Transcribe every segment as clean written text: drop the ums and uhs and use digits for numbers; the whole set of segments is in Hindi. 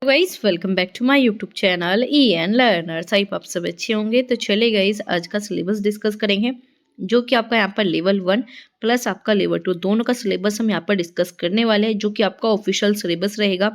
Guys welcome back to my YouTube channel EN learners. आई आप सब अच्छे होंगे। तो चले गाइस आज का सिलेबस डिस्कस करेंगे, जो कि आपका यहाँ पर लेवल 1 प्लस आपका लेवल 2 दोनों का सिलेबस हम यहाँ पर डिस्कस करने वाले हैं, जो कि आपका ऑफिशियल सिलेबस रहेगा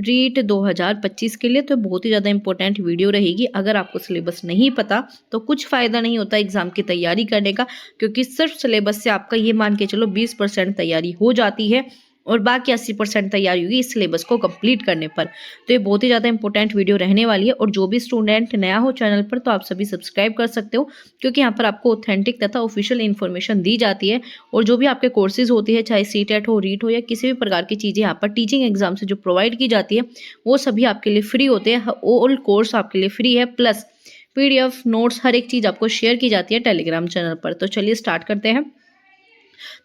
रीट 2025 के लिए। तो बहुत ही ज़्यादा इंपॉर्टेंट वीडियो रहेगी। अगर आपको सिलेबस नहीं पता तो कुछ फ़ायदा नहीं होता एग्जाम की तैयारी करने का, क्योंकि सिर्फ सिलेबस से आपका ये मान के चलो 20% तैयारी हो जाती है और बाकी 80% तैयारी होगी इस सिलेबस को कंप्लीट करने पर। तो ये बहुत ही ज़्यादा इंपॉर्टेंट वीडियो रहने वाली है। और जो भी स्टूडेंट नया हो चैनल पर तो आप सभी सब्सक्राइब कर सकते हो, क्योंकि यहाँ पर आपको ऑथेंटिक तथा ऑफिशियल इन्फॉर्मेशन दी जाती है। और जो भी आपके कोर्सेज होती है, चाहे सीटेट हो, रीट हो या किसी भी प्रकार की चीज़ें यहाँ पर टीचिंग एग्जाम से जो प्रोवाइड की जाती है, वो सभी आपके लिए फ्री होते हैं। ऑल कोर्स आपके लिए फ्री है, प्लस PDF नोट्स हर एक चीज़ आपको शेयर की जाती है टेलीग्राम चैनल पर। तो चलिए स्टार्ट करते हैं।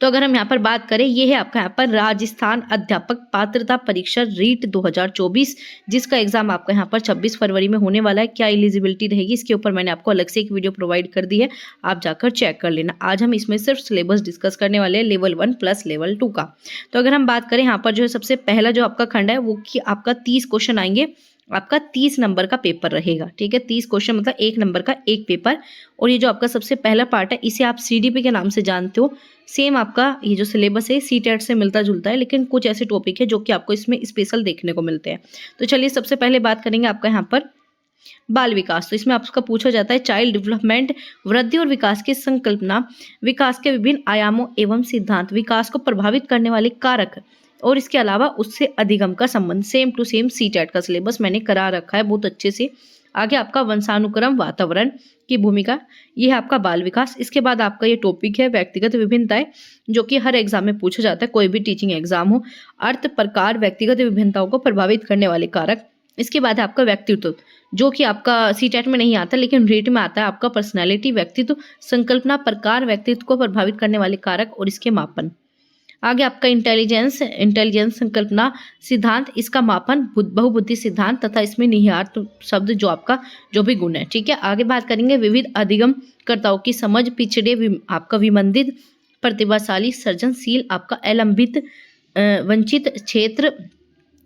तो अगर हम यहाँ पर बात करें, ये है आपका यहाँ पर राजस्थान अध्यापक पात्रता परीक्षा रीट 2024, जिसका एग्जाम आपका यहाँ पर 26 फरवरी में होने वाला है। क्या एलिजिबिलिटी रहेगी इसके ऊपर मैंने आपको अलग से एक वीडियो प्रोवाइड कर दी है, आप जाकर चेक कर लेना। आज हम इसमें सिर्फ सिलेबस डिस्कस करने वाले हैं लेवल 1 प्लस लेवल 2 का। तो अगर हम बात करें यहाँ पर जो है सबसे पहला जो आपका खंड है वो कि आपका 30 क्वेश्चन आएंगे। आपका 30 नंबर का पेपर रहेगा, ठीक है। 30 क्वेश्चन मतलब 1 नंबर का एक पेपर। और ये जो आपका सबसे पहला पार्ट है इसे आप CDP के नाम से जानते हो। सेम आपका ये जो सिलेबस है सीटेट से मिलता जुलता है, लेकिन कुछ ऐसे टॉपिक है जो कि आपको इसमें स्पेशल देखने को मिलते हैं। तो चलिए सबसे पहले बात करेंगे आपका यहाँ पर बाल विकास। तो इसमें आपका पूछा जाता है चाइल्ड डेवलपमेंट, वृद्धि और विकास की संकल्पना, विकास के विभिन्न आयामों एवं सिद्धांत, विकास को प्रभावित करने वाले कारक और इसके अलावा उससे अधिगम का संबंध। सेम टू सेम सीटेट का सिलेबस मैंने करा रखा है बहुत अच्छे से। आगे आपका वंशानुक्रम वातावरण की भूमिका, ये है आपका बाल विकास। इसके बाद आपका ये टॉपिक है व्यक्तिगत विभिन्नताएं, जो कि हर एग्जाम में पूछा जाता है, कोई भी टीचिंग एग्जाम हो। अर्थ प्रकार व्यक्तिगत विभिन्नताओं को प्रभावित करने वाले कारक। इसके बाद है आपका व्यक्तित्व, जो कि आपका सीटेट में नहीं आता लेकिन रीट में आता है। आपका पर्सनैलिटी, व्यक्तित्व, संकल्पना, प्रकार, व्यक्तित्व को प्रभावित करने वाले कारक और इसके मापन। आगे आपका इंटेलिजेंस संकल्पना सिद्धांत, इसका मापन, बहुबुद्धि सिद्धांत तथा इसमें निहितार्थ शब्द जो आपका जो भी गुण है, ठीक है। आगे बात करेंगे विविध अधिगम कर्ताओं की समझ, पिछड़े आपका विमंदित, प्रतिभाशाली, सृजनशील, आपका अवलंबित, वंचित क्षेत्र,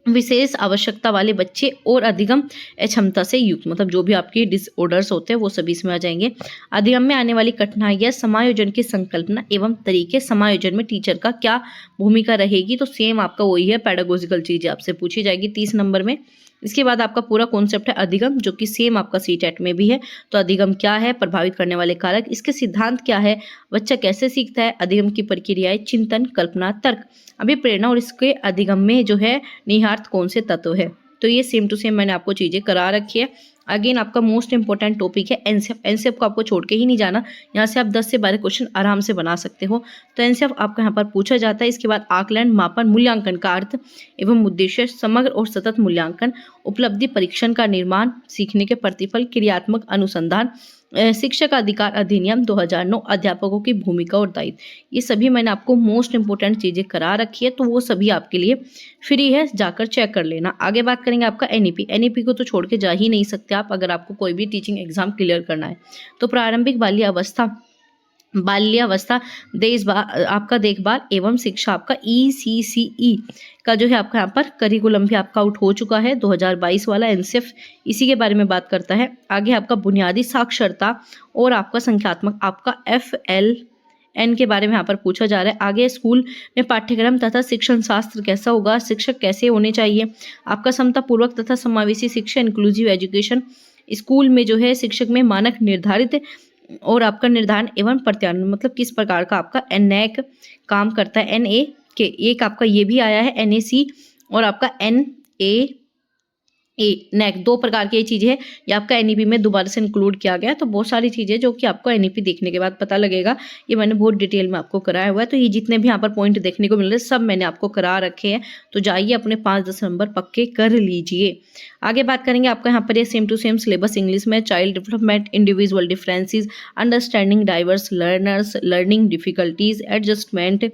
विशेष आवश्यकता वाले बच्चे और अधिगम क्षमता से युक्त, मतलब जो भी आपके डिसऑर्डर्स होते हैं वो सभी इसमें आ जाएंगे। अधिगम में आने वाली कठिनाइयाँ, समायोजन की संकल्पना एवं तरीके, समायोजन में टीचर का क्या भूमिका रहेगी। तो सेम आपका वही है, पेडागोजिकल चीजें आपसे पूछी जाएगी 30 नंबर में। इसके बाद आपका पूरा कॉन्सेप्ट है अधिगम, जो कि सेम आपका सीटेट में भी है। तो अधिगम क्या है, प्रभावित करने वाले कारक, इसके सिद्धांत क्या है, बच्चा कैसे सीखता है, अधिगम की प्रक्रियाएं, चिंतन, कल्पना, तर्क, अभिप्रेरणा और इसके अधिगम में जो है निहितार्थ कौन से तत्व है। तो ये सेम टू सेम मैंने आपको चीजें करा रखी है। अगेन आपका मोस्ट इंपॉर्टेंट टॉपिक है एनसीएफ। एनसीएफ को आपको छोड़ के ही नहीं जाना, यहाँ से आप 10 से 12 क्वेश्चन आराम से बना सकते हो। तो एनसीएफ आपका यहाँ पर पूछा जाता है। इसके बाद आकलन, मापन, मूल्यांकन का अर्थ एवं उद्देश्य, समग्र और सतत मूल्यांकन, उपलब्धि परीक्षण का निर्माण, सीखने के प्रतिफल, क्रियात्मक अनुसंधान, शिक्षक अधिकार अधिनियम 2009, अध्यापकों की भूमिका और दायित्व। ये सभी मैंने आपको मोस्ट इंपोर्टेंट चीजें करा रखी है, तो वो सभी आपके लिए फ्री है, जाकर चेक कर लेना। आगे बात करेंगे आपका एनईपी। एनईपी को तो छोड़ के जा ही नहीं सकते आप, अगर आपको कोई भी टीचिंग एग्जाम क्लियर करना है। तो प्रारंभिक बाल्यावस्था आपका देखभाल एवं शिक्षा, आपका ECCE का जो है आपका यहाँ पर करिकुलम भी आपका आउट हो चुका है 2022 वाला। एनसीएफ इसी के बारे में बात करता है। आगे आपका बुनियादी साक्षरता और आपका संख्यात्मक, आपका FLN के बारे में यहाँ पर पूछा जा रहा है। आगे स्कूल में पाठ्यक्रम तथा शिक्षण शास्त्र कैसा होगा, शिक्षक कैसे होने चाहिए, आपका समतापूर्वक तथा समावेशी शिक्षा, इंक्लूसिव एजुकेशन, स्कूल में जो है शिक्षक में मानक निर्धारित और आपका निर्धारण एवं प्रत्यायन, मतलब किस प्रकार का आपका NAC काम करता है। NA के एक आपका ये भी आया है NAC और आपका NAC, दो प्रकार की ये चीजें है। ये आपका NEP में दोबारा से इंक्लूड किया गया। तो बहुत सारी चीजें जो कि आपको NEP देखने के बाद पता लगेगा, ये मैंने बहुत डिटेल में आपको कराया हुआ है। तो ये जितने भी यहाँ पर पॉइंट देखने को मिल रहे हैं सब मैंने आपको करा रखे हैं। तो जाइए अपने 5-10 नंबर पक्के कर लीजिए। आगे बात करेंगे आपका यहाँ पर ये same to same syllabus English में, child development, individual differences, understanding diverse learners, learning difficulties, adjustment,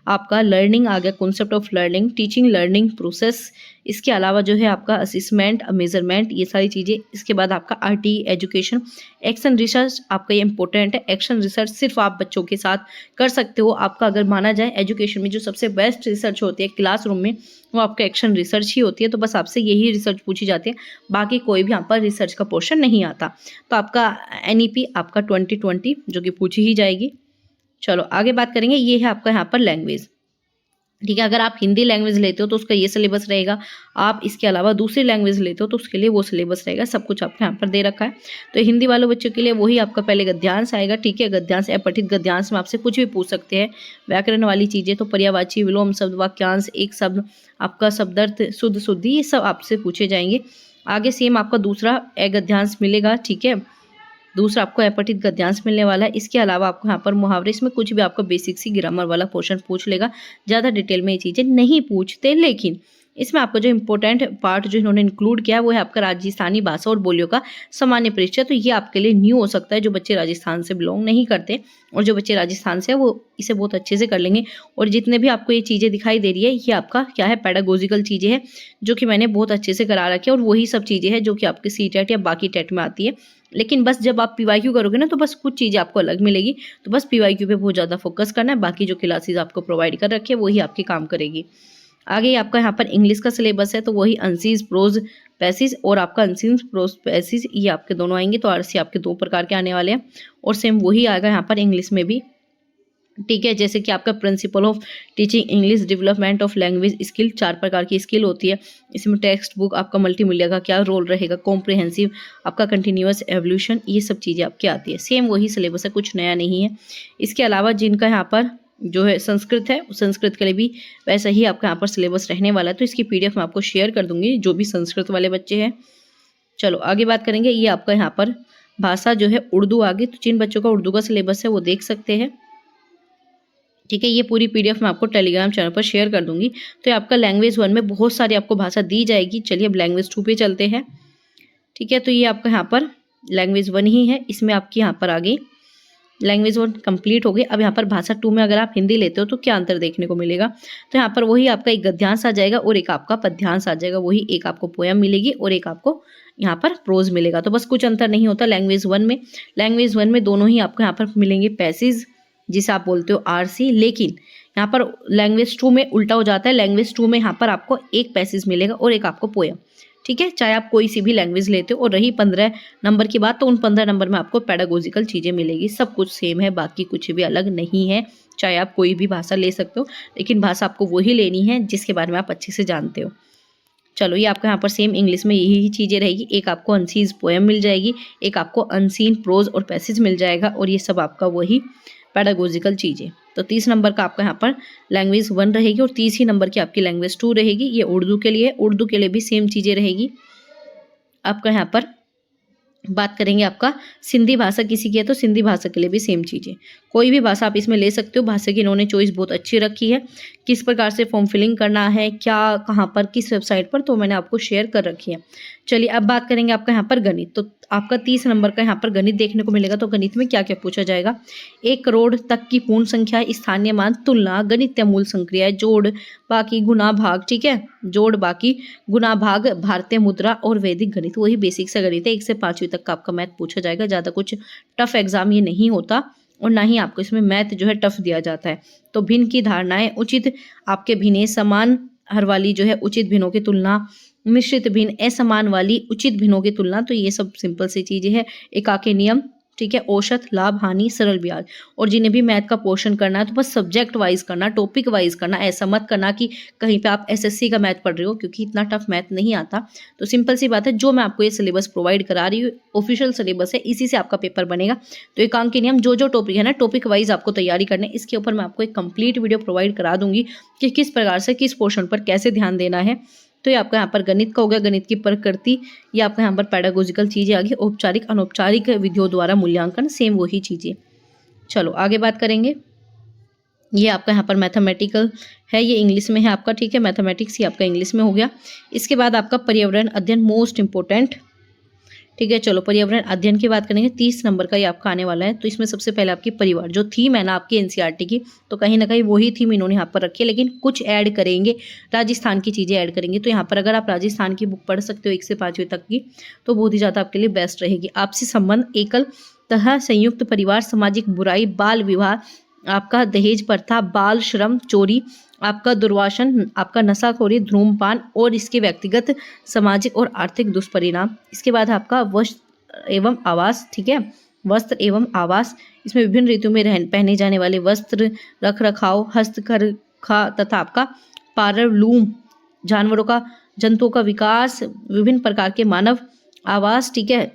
आपका लर्निंग आ गया, concept of learning, teaching learning process, इसके अलावा जो है आपका असेसमेंट, मेजरमेंट, ये सारी चीज़ें। इसके बाद आपका आरटी एजुकेशन, एक्शन रिसर्च आपका ये इंपॉर्टेंट है। एक्शन रिसर्च सिर्फ आप बच्चों के साथ कर सकते हो। आपका अगर माना जाए एजुकेशन में जो सबसे बेस्ट रिसर्च होती है क्लासरूम में, वो आपका एक्शन रिसर्च ही होती है। तो बस आपसे यही रिसर्च पूछी जाती है, बाकी कोई भी यहाँ पर रिसर्च का पोर्शन नहीं आता। तो आपका एनईपी आपका 2020 जो कि पूछी ही जाएगी। चलो आगे बात करेंगे, ये है आपका यहाँ पर लैंग्वेज, ठीक है। अगर आप हिंदी लैंग्वेज लेते हो तो उसका ये सिलेबस रहेगा, आप इसके अलावा दूसरी लैंग्वेज लेते हो तो उसके लिए वो सिलेबस रहेगा। सब कुछ आपके यहाँ पर दे रखा है। तो हिंदी वालों बच्चों के लिए वही आपका पहले गद्यांश आएगा, ठीक है। गद्यांश अपठित गद्यांश में आपसे कुछ भी पूछ सकते हैं। व्याकरण वाली चीज़ें तो पर्यायवाची, विलोम शब्द, वाक्यांश, एक शब्द, आपका शब्दार्थ, शुद्ध शुद्धि, ये सब आपसे पूछे जाएंगे। आगे सेम आपका दूसरा गद्यांश मिलेगा, ठीक है। दूसरा आपको अपठित गद्यांश मिलने वाला है। इसके अलावा आपको यहाँ पर मुहावरे, इसमें कुछ भी आपका बेसिक सी ग्रामर वाला पोर्शन पूछ लेगा। ज़्यादा डिटेल में ये चीज़ें नहीं पूछते, लेकिन इसमें आपको जो इंपॉर्टेंट पार्ट जो इन्होंने इंक्लूड किया वो है आपका राजस्थानी भाषा और बोलियों का सामान्य परिचय। तो ये आपके लिए न्यू हो सकता है, जो बच्चे राजस्थान से बिलोंग नहीं करते, और जो बच्चे राजस्थान से है वो इसे बहुत अच्छे से कर लेंगे। और जितने भी आपको ये चीज़ें दिखाई दे रही है, ये आपका क्या है, पैडागोजिकल चीज़ें हैं, जो कि मैंने बहुत अच्छे से करा रखी है। और वही सब चीज़ें हैं जो कि आपके सीटेट या बाकी टेट में आती है। लेकिन बस जब आप पीवाईक्यू करोगे ना, तो बस कुछ चीज़ें आपको अलग मिलेगी। तो बस पीवाईक्यू पे बहुत ज़्यादा फोकस करना है, बाकी जो क्लासेस आपको प्रोवाइड कर रखी है वही आपके काम करेगी। आगे आपका यहाँ पर इंग्लिश का सिलेबस है, तो वही अनसीज, प्रोज, पैसेज, और आपका अनसीज, प्रोज, पैसेज, ये आपके दोनों आएंगे। तो आरसी आपके 2 प्रकार के आने वाले हैं, और सेम वही आएगा यहाँ पर इंग्लिश में भी, ठीक है। जैसे कि आपका principle of teaching English, development of language skill, 4 प्रकार की स्किल होती है। इसमें टेक्स्ट बुक, आपका मल्टीमीडिया का क्या रोल रहेगा, कॉम्प्रिहेंसिव, आपका कंटिन्यूअस एवोल्यूशन, ये सब चीज़ें आपकी आती है। सेम वही सिलेबस है, कुछ नया नहीं है। इसके अलावा जिनका यहाँ पर जो है संस्कृत है, संस्कृत के लिए भी वैसा ही आपका यहाँ पर सिलेबस रहने वाला है। तो इसकी PDF मैं आपको शेयर कर दूंगी, जो भी संस्कृत वाले बच्चे हैं। चलो आगे बात करेंगे, ये आपका यहाँ पर भाषा जो है उर्दू आगे, तो जिन बच्चों का उर्दू का सिलेबस है वो देख सकते हैं, ठीक है। ये पूरी PDF मैं आपको टेलीग्राम चैनल पर शेयर कर दूंगी। तो ये आपका लैंग्वेज 1 में बहुत सारी आपको भाषा दी जाएगी। चलिए अब लैंग्वेज 2 पे चलते हैं, ठीक है। तो ये आपका यहाँ पर लैंग्वेज 1 ही है, इसमें आपकी यहाँ पर आगे लैंग्वेज 1 कंप्लीट हो गई। अब यहाँ पर भाषा 2 में अगर आप हिंदी लेते हो तो क्या अंतर देखने को मिलेगा, तो यहाँ पर वही आपका एक गद्यांश आ जाएगा और एक आपका पद्यांश आ जाएगा। वही एक आपको पोयम मिलेगी और एक आपको यहाँ पर प्रोज मिलेगा। तो बस कुछ अंतर नहीं होता लैंग्वेज 1 में। लैंग्वेज 1 में दोनों ही आपको यहाँ पर मिलेंगे पैसेज, जिसे आप बोलते हो आरसी, लेकिन यहाँ पर लैंग्वेज 2 में उल्टा हो जाता है। लैंग्वेज 2 में यहाँ पर आपको एक पैसेज मिलेगा और एक आपको पोयम, ठीक है। चाहे आप कोई सी भी लैंग्वेज लेते हो। और रही 15 नंबर की बात, तो उन 15 नंबर में आपको पैडागोजिकल चीज़ें मिलेगी। सब कुछ सेम है, बाकी कुछ भी अलग नहीं है। चाहे आप कोई भी भाषा ले सकते हो, लेकिन भाषा आपको वही लेनी है जिसके बारे में आप अच्छे से जानते हो। चलो ये आपका यहाँ पर सेम इंग्लिश में यही चीज़ें रहेगी। एक आपको अनसीज पोएम मिल जाएगी, एक आपको अनसीन प्रोज और पैसेज मिल जाएगा, और ये सब आपका वही पैडागोजिकल चीज़ें। तो 30 नंबर का आपका यहाँ पर लैंग्वेज 1 रहेगी, और 30 ही नंबर की आपकी लैंग्वेज 2 रहेगी। ये उर्दू के लिए, उर्दू के लिए भी सेम चीज़ें रहेगी। आपका यहाँ पर बात करेंगे आपका सिंधी भाषा किसी की है, तो सिंधी भाषा के लिए भी सेम चीज़ें। कोई भी भाषा आप इसमें ले सकते हो। भाषा की इन्होंने चॉइस बहुत अच्छी रखी है। किस प्रकार से फॉर्म फिलिंग करना है, क्या, कहाँ पर, किस वेबसाइट पर, तो मैंने आपको शेयर कर रखी है। चलिए अब बात करेंगे आपका यहाँ पर गणित। तो आपका 30 नंबर का यहाँ पर गणित देखने को मिलेगा। तो गणित में क्या क्या पूछा जाएगा, 1 करोड़ तक की पूर्ण संख्या, स्थानीय मान, तुलना, गणितीय मूल संक्रिया, जोड़ बाकी, गुना भाग, ठीक है। जोड़ बाकी, गुना भाग, भारतीय मुद्रा और वैदिक गणित, वही बेसिक सा गणित है। 1 से 5वीं तक का आपका मैथ पूछा जाएगा। ज़्यादा कुछ टफ एग्जाम ये नहीं होता, और ना ही आपको इसमें मैथ जो है टफ दिया जाता है। तो भिन्न की धारणाएं, उचित आपके भिन्ने, समान हर वाली जो है उचित भिन्नों की तुलना, मिश्रित भिन्न, असमान वाली उचित भिन्नों की तुलना, तो ये सब सिंपल सी चीजें हैं। एका के नियम, ठीक है। औसत, लाभ, हानि, सरल ब्याज। और जिन्हें भी मैथ का पोर्शन करना है तो बस सब्जेक्ट वाइज करना, टॉपिक वाइज करना। ऐसा मत करना कि कहीं पे आप SSC का मैथ पढ़ रहे हो, क्योंकि इतना टफ मैथ नहीं आता। तो सिंपल सी बात है, जो मैं आपको ये सिलेबस प्रोवाइड करा रही हूँ ऑफिशियल सिलेबस है, इसी से आपका पेपर बनेगा। तो एकांक के नियम, जो जो टॉपिक है ना, टॉपिक वाइज आपको तैयारी करनी है। इसके ऊपर मैं आपको एक कंप्लीट वीडियो प्रोवाइड करा दूंगी कि किस प्रकार से किस पोर्शन पर कैसे ध्यान देना है। तो ये आपका यहाँ पर गणित का हो गया, गणित की प्रकृति। ये आपका यहाँ पर पैडागोजिकल चीज़ें आ गई, औपचारिक अनौपचारिक विधियों द्वारा मूल्यांकन, सेम वही चीज़ें। चलो आगे बात करेंगे। ये आपका यहाँ पर मैथमेटिकल है, ये इंग्लिश में है आपका, ठीक है। मैथमेटिक्स ये आपका इंग्लिश में हो गया। इसके बाद आपका पर्यावरण अध्ययन, मोस्ट इंपॉर्टेंट, ठीक है। चलो पर्यावरण अध्ययन की बात करेंगे, 30 नंबर का ये आपका आने वाला है। तो इसमें सबसे पहले आपकी परिवार जो थीम है ना आपकी एनसीईआरटी की, तो कहीं ना कहीं वही थीम इन्होंने यहाँ पर रखी है, लेकिन कुछ ऐड करेंगे, राजस्थान की चीज़ें ऐड करेंगे। तो यहाँ पर अगर आप राजस्थान की बुक पढ़ सकते हो 1 से 5वीं तक की, तो बहुत ही ज़्यादा आपके लिए बेस्ट रहेगी। आपसी संबंध, एकल तथा संयुक्त परिवार, सामाजिक बुराई, बाल विवाह, आपका दहेज प्रथा, बाल श्रम, चोरी, आपका दुर्वासन, आपका नशाखोरी, धूम्रपान और इसके व्यक्तिगत, सामाजिक और आर्थिक दुष्परिणाम। इसके बाद आपका वस्त्र एवं आवास, ठीक है, वस्त्र एवं आवास, इसमें विभिन्न ऋतु में पहने जाने वाले वस्त्र, रख रखाव, हस्तकरघा तथा आपका पारलूम, जानवरों का, जंतुओं का विकास, विभिन्न प्रकार के मानव आवास, ठीक है।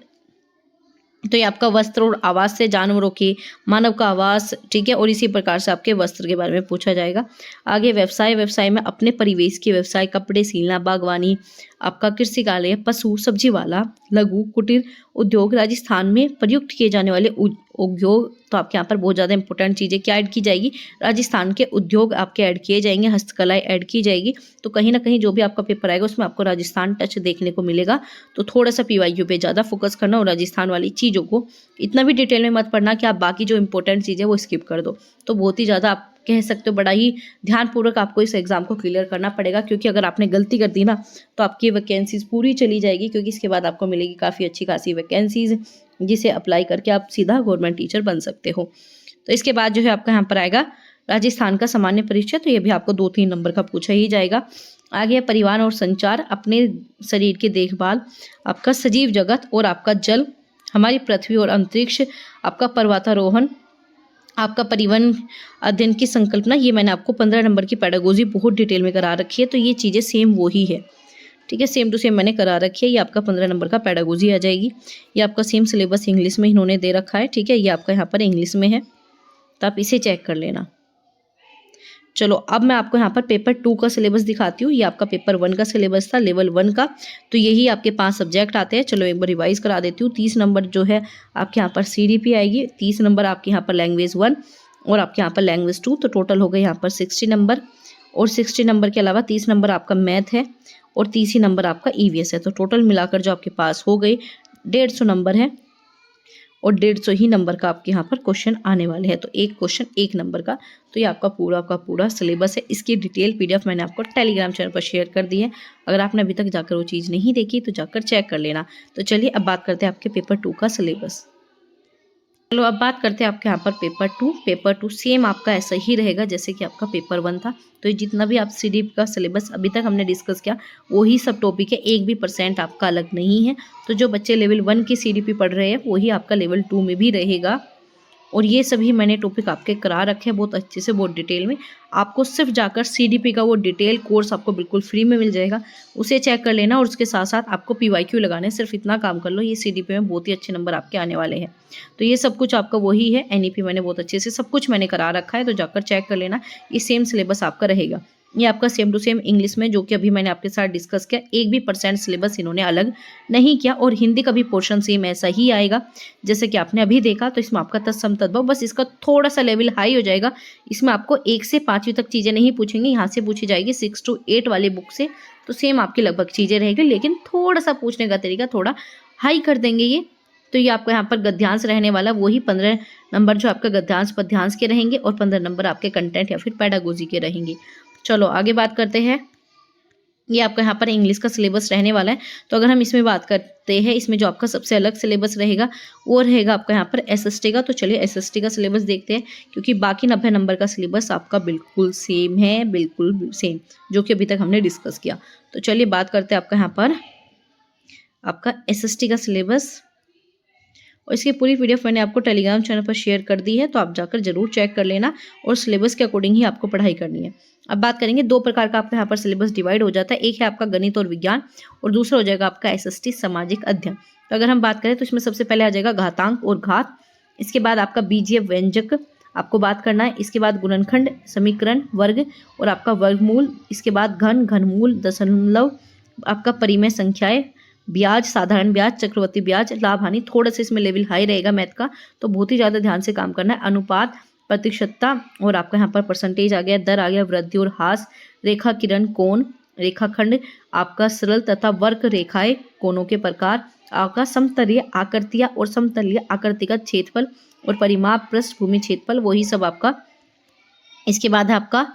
तो ये आपका वस्त्र और आवास से जानवरों के, मानव का आवास, ठीक है, और इसी प्रकार से आपके वस्त्र के बारे में पूछा जाएगा। आगे व्यवसाय, व्यवसाय में अपने परिवेश के व्यवसाय, कपड़े सिलना, बागवानी, आपका कृषि कार्य, पशु सब्जी वाला, लघु कुटीर उद्योग, राजस्थान में प्रयुक्त किए जाने वाले उद्योग। तो आपके यहाँ पर बहुत ज़्यादा इंपॉर्टेंट चीज़ें क्या ऐड की जाएगी, राजस्थान के उद्योग आपके ऐड किए जाएंगे, हस्तकलाएं ऐड की जाएगी। तो कहीं ना कहीं जो भी आपका पेपर आएगा उसमें आपको राजस्थान टच देखने को मिलेगा। तो थोड़ा सा पीवाईक्यू पे ज़्यादा फोकस करना और राजस्थान वाली चीज़ों को इतना भी डिटेल में मत पढ़ना कि आप बाकी जो इंपॉर्टेंट चीज़ें वो स्किप कर दो। तो बहुत ही ज़्यादा आप कह सकते हो बड़ा ही ध्यानपूर्वक आपको इस एग्जाम को क्लियर करना पड़ेगा, क्योंकि अगर आपने गलती कर दी ना तो आपकी वैकेंसीज पूरी चली जाएगी, क्योंकि इसके बाद आपको मिलेगी काफ़ी अच्छी खासी वैकेंसीज, जिसे अप्लाई करके आप सीधा गवर्नमेंट टीचर बन सकते हो। तो इसके बाद जो है आपका यहाँ पर आएगा राजस्थान का सामान्य परिचय, तो ये भी आपको 2-3 नंबर का पूछा ही जाएगा। आगे परिवहन और संचार, अपने शरीर की देखभाल, आपका सजीव जगत और आपका जल, हमारी पृथ्वी और अंतरिक्ष, आपका पर्वतारोहण, आपका परिवहन अध्ययन की संकल्पना। ये मैंने आपको 15 नंबर की पेडागोजी बहुत डिटेल में करा रखी है, तो ये चीज़ें सेम वही है, ठीक है, सेम टू सेम मैंने करा रखी है। ये आपका 15 नंबर का पेडागोजी आ जाएगी। ये आपका सेम सिलेबस इंग्लिश में इन्होंने दे रखा है, ठीक है, ये आपका यहाँ पर इंग्लिश में है, तो आप इसे चेक कर लेना। चलो अब मैं आपको यहाँ पर पेपर 2 का सिलेबस दिखाती हूँ। ये आपका पेपर 1 का सिलेबस था, लेवल 1 का। तो यही आपके 5 सब्जेक्ट आते हैं। चलो एक बार रिवाइज करा देती हूँ। 30 नंबर जो है आपके यहाँ पर CDP आएगी, 30 नंबर आपके यहाँ पर लैंग्वेज 1 और आपके यहाँ पर लैंग्वेज 2, तो टोटल हो गए यहाँ पर 60 नंबर। और 60 नंबर के अलावा 30 नंबर आपका मैथ है और 30 ही नंबर आपका EVS है। तो टोटल मिलाकर जो आपके पास हो गई 150 नंबर है और 150 ही नंबर का आपके यहाँ पर क्वेश्चन आने वाले हैं। तो एक क्वेश्चन 1 नंबर का। तो ये आपका पूरा सिलेबस है। इसकी डिटेल PDF मैंने आपको टेलीग्राम चैनल पर शेयर कर दी है। अगर आपने अभी तक जाकर वो चीज़ नहीं देखी तो जाकर चेक कर लेना। तो चलिए अब बात करते हैं आपके पेपर 2 का सिलेबस। चलो अब बात करते हैं आपके यहाँ पर पेपर 2 सेम आपका ऐसा ही रहेगा जैसे कि आपका पेपर 1 था। तो ये जितना भी आप CDP का सिलेबस अभी तक हमने डिस्कस किया वही सब टॉपिक है, 1 भी % आपका अलग नहीं है। तो जो बच्चे लेवल 1 की CDP पढ़ रहे हैं वही आपका लेवल 2 में भी रहेगा। और ये सभी मैंने टॉपिक आपके करा रखे हैं बहुत अच्छे से, बहुत डिटेल में। आपको सिर्फ जाकर CDP का वो डिटेल कोर्स आपको बिल्कुल फ्री में मिल जाएगा, उसे चेक कर लेना। और उसके साथ साथ आपको PYQ लगाने, सिर्फ इतना काम कर लो, ये CDP में बहुत ही अच्छे नंबर आपके आने वाले हैं। तो ये सब कुछ आपका वही है। NEP मैंने बहुत अच्छे से सब कुछ मैंने करा रखा है, तो जाकर चेक कर लेना। ये सेम सिलेबस आपका रहेगा। ये आपका सेम टू सेम इंग्लिश में, जो कि अभी मैंने आपके साथ डिस्कस किया, 1 भी % सिलेबस इन्होंने अलग नहीं किया। और हिंदी का भी पोर्शन सेम ऐसा ही आएगा जैसे कि आपने अभी देखा। तो इसमें आपका तत्सम तद्भव, बस इसका थोड़ा सा लेवल हाई हो जाएगा। इसमें आपको 1 से 5वीं तक चीज़ें नहीं पूछेंगे, यहाँ से पूछी जाएगी 6 to 8 वाली बुक से। तो सेम आपकी लगभग चीज़ें रहेगी, लेकिन थोड़ा सा पूछने का तरीका थोड़ा हाई कर देंगे ये। तो ये आपका यहाँ पर गद्यांश रहने वाला, वही 15 नंबर जो आपका गद्यांश पद्यांश के रहेंगे और 15 नंबर आपके कंटेंट या फिर पेडागोजी के रहेंगे। चलो आगे बात करते हैं। ये आपका यहाँ पर इंग्लिश का सिलेबस रहने वाला है। तो अगर हम इसमें बात करते हैं, इसमें जो आपका सबसे अलग सिलेबस रहेगा वो रहेगा आपका यहाँ पर SST का। तो चलिए SST का सिलेबस देखते हैं, क्योंकि बाकी 90 नंबर का सिलेबस आपका बिल्कुल सेम है, बिल्कुल सेम, जो कि अभी तक हमने डिस्कस किया। तो चलिए बात करते हैं आपका यहाँ पर आपका SST का सिलेबस। और इसकी पूरी PDF मैंने आपको टेलीग्राम चैनल पर शेयर कर दी है, तो आप जाकर जरूर चेक कर लेना और सिलेबस के अकॉर्डिंग ही आपको पढ़ाई करनी है। अब बात करेंगे, 2 प्रकार का आपका यहाँ पर सिलेबस डिवाइड हो जाता है। एक है आपका गणित और विज्ञान और दूसरा हो जाएगा आपका SST सामाजिक अध्ययन। तो अगर हम बात करें तो इसमें सबसे पहले आ जाएगा घातांक और घात। इसके बाद आपका बीजीय व्यंजक आपको बात करना है। इसके बाद गुणनखंड, समीकरण, वर्ग और आपका वर्गमूल। इसके बाद घन, घनमूल, दशमलव, आपका परिमेय संख्याएं, ब्याज, साधारण ब्याज, चक्रवर्ती ब्याज, लाभ हानि। थोड़ा सा इसमें लेवल हाई रहेगा मैथ का, तो बहुत ही ज़्यादा ध्यान से काम करना है। अनुपात, प्रतिशतता और आपका यहाँ पर परसेंटेज आ गया, दर आ गया, वृद्धि और ह्रास, रेखा, किरण, कोण, रेखाखंड, आपका सरल तथा वक्र रेखाएं, कोणों के प्रकार, आपका समतलीय आकृतियां और समतलीय आकृति का क्षेत्रफल और परिमाप, पृष्ठभूमि क्षेत्रफल, वही सब आपका। इसके बाद है आपका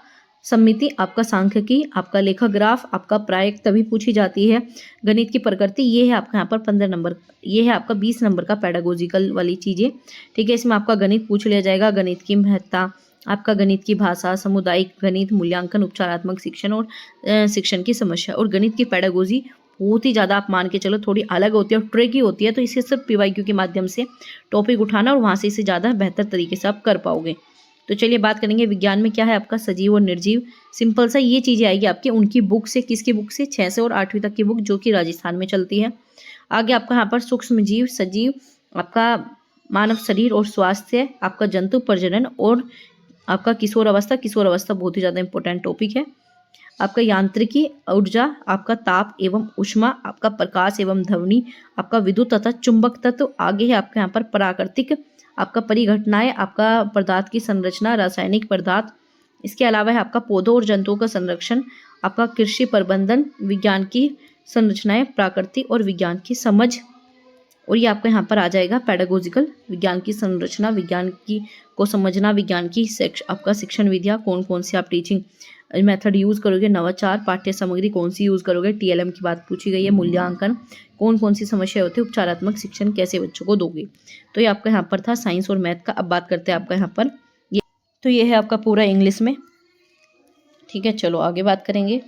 समिति, आपका सांख्यिकी, आपका लेखाग्राफ, आपका प्रायिक तभी पूछी जाती है। गणित की प्रकृति, ये है आपका यहाँ पर 15 नंबर, ये है आपका 20 नंबर का पेडागोजिकल वाली चीज़ें, ठीक है। इसमें आपका गणित पूछ लिया जाएगा, गणित की महत्ता, आपका गणित की भाषा, सामुदायिक गणित, मूल्यांकन, उपचारात्मक शिक्षण और शिक्षण की समस्या। और गणित की पेडागोजी बहुत ही ज़्यादा आप मान के चलो थोड़ी अलग होती है और ट्रिकी होती है, तो इसे सिर्फ PYQ के माध्यम से टॉपिक उठाना और वहाँ से इसे ज़्यादा बेहतर तरीके से आप कर पाओगे। तो चलिए बात करेंगे विज्ञान में क्या है आपका सजीव और निर्जीव। सिंपल सा ये चीज़ें आएगी आपकी उनकी बुक से, किसकी बुक से, 6 से और 8वीं तक की बुक जो कि राजस्थान में चलती है। आगे आपका यहाँ पर सूक्ष्म जीव, सजीव, आपका मानव शरीर और स्वास्थ्य, आपका जंतु प्रजनन और आपका किशोर अवस्था बहुत ही ज़्यादा इंपॉर्टेंट टॉपिक है। आपका यांत्रिकी, ऊर्जा, आपका ताप एवं ऊष्मा, आपका प्रकाश एवं ध्वनि, आपका विद्युत तथा चुंबक तत्व। आगे है आपका यहाँ पर प्राकृतिक, आपका परिघटनाएं, आपका पदार्थ की संरचना, रासायनिक पदार्थ। इसके अलावा है आपका पौधों और जंतुओं का संरक्षण, आपका कृषि प्रबंधन, विज्ञान की संरचनाएं, प्रकृति और विज्ञान की समझ। और ये आपका यहाँ पर आ जाएगा पेडागोजिकल, विज्ञान की संरचना, विज्ञान की को समझना, विज्ञान की आपका शिक्षण विधियाँ, कौन कौन सी आप टीचिंग मेथड यूज़ करोगे, नवाचार, पाठ्य सामग्री कौन सी यूज़ करोगे, TLM की बात पूछी गई है, मूल्यांकन, कौन कौन सी समस्या होती है, उपचारात्मक शिक्षण कैसे बच्चों को दोगे। तो ये आपका यहाँ पर था साइंस और मैथ का। अब बात करते हैं आपका यहाँ पर ये, तो ये है आपका पूरा इंग्लिश में, ठीक है। चलो आगे बात करेंगे।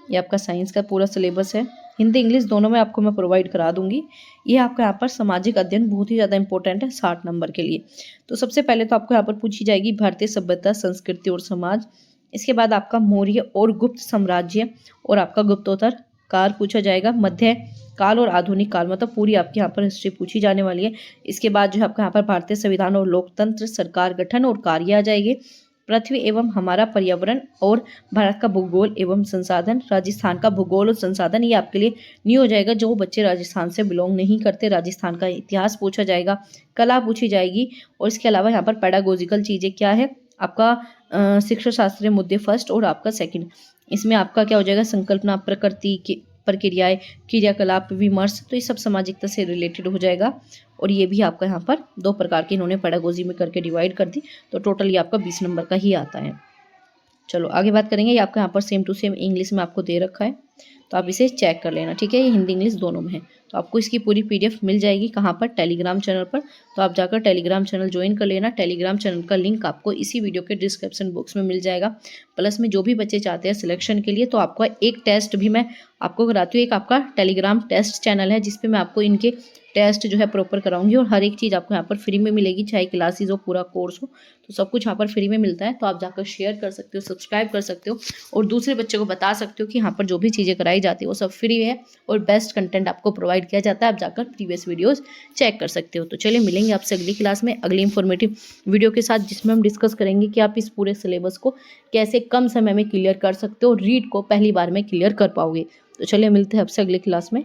ये आपका साइंस का पूरा सिलेबस है, हिंदी इंग्लिश दोनों में आपको मैं प्रोवाइड करा दूंगी। ये आपका यहाँ पर सामाजिक अध्ययन बहुत ही ज़्यादा इंपॉर्टेंट है 60 नंबर के लिए। तो सबसे पहले तो आपको यहाँ पर पूछी जाएगी भारतीय सभ्यता, संस्कृति और समाज। इसके बाद आपका मौर्य और गुप्त साम्राज्य और आपका गुप्तोत्तर काल पूछा जाएगा। मध्य काल और आधुनिक काल, मतलब पूरी आपकी यहाँ पर हिस्ट्री पूछी जाने वाली है। इसके बाद जो है आपका यहाँ पर भारतीय संविधान और लोकतंत्र, सरकार गठन और कार्य आ जाएगी। पृथ्वी एवं हमारा पर्यावरण और भारत का भूगोल एवं संसाधन, राजस्थान का भूगोल और संसाधन, ये आपके लिए न्यू हो जाएगा जो बच्चे राजस्थान से बिलोंग नहीं करते। राजस्थान का इतिहास पूछा जाएगा, कला पूछी जाएगी। और इसके अलावा यहाँ पर पेडागोजिकल चीज़ें क्या है आपका शिक्षा शास्त्रीय मुद्दे फर्स्ट और आपका सेकंड। इसमें आपका क्या हो जाएगा संकल्पना, प्रकृति की प्रक्रियाएं, क्रियाकलाप, विमर्श, तो ये सब सामाजिकता से रिलेटेड हो जाएगा। और ये भी आपका यहाँ पर 2 प्रकार के इन्होंने पेडागोजी में करके डिवाइड कर दी, तो टोटल ये आपका 20 नंबर का ही आता है। चलो आगे बात करेंगे। ये आपका यहाँ पर सेम टू सेम इंग्लिश में आपको दे रखा है, तो आप इसे चेक कर लेना, ठीक है। ये हिंदी इंग्लिश दोनों में है। तो आपको इसकी पूरी PDF मिल जाएगी कहाँ पर, टेलीग्राम चैनल पर। तो आप जाकर टेलीग्राम चैनल ज्वाइन कर लेना। टेलीग्राम चैनल का लिंक आपको इसी वीडियो के डिस्क्रिप्शन बॉक्स में मिल जाएगा। प्लस में जो भी बच्चे चाहते हैं सिलेक्शन के लिए, तो आपका एक टेस्ट भी मैं आपको कराती हूँ। एक आपका टेलीग्राम टेस्ट चैनल है जिसपे मैं आपको इनके टेस्ट जो है प्रॉपर कराऊंगी और हर एक चीज़ आपको यहाँ पर फ्री में मिलेगी, चाहे क्लासेज हो, पूरा कोर्स हो, तो सब कुछ यहाँ पर फ्री में मिलता है। तो आप जाकर शेयर कर सकते हो, सब्सक्राइब कर सकते हो और दूसरे बच्चों को बता सकते हो कि यहाँ पर जो भी चीज़ें कराई जाती है वो सब फ्री है और बेस्ट कंटेंट आपको प्रोवाइड किया जाता है। आप जाकर प्रीवियस वीडियोस चेक कर सकते हो। तो चलिए मिलेंगे आपसे अगली क्लास में अगली इंफॉर्मेटिव वीडियो के साथ, जिसमें हम डिस्कस करेंगे कि आप इस पूरे सिलेबस को कैसे कम समय में क्लियर कर सकते हो, रीड को पहली बार में क्लियर कर पाओगे। तो चलिए मिलते हैं आपसे अगली क्लास में।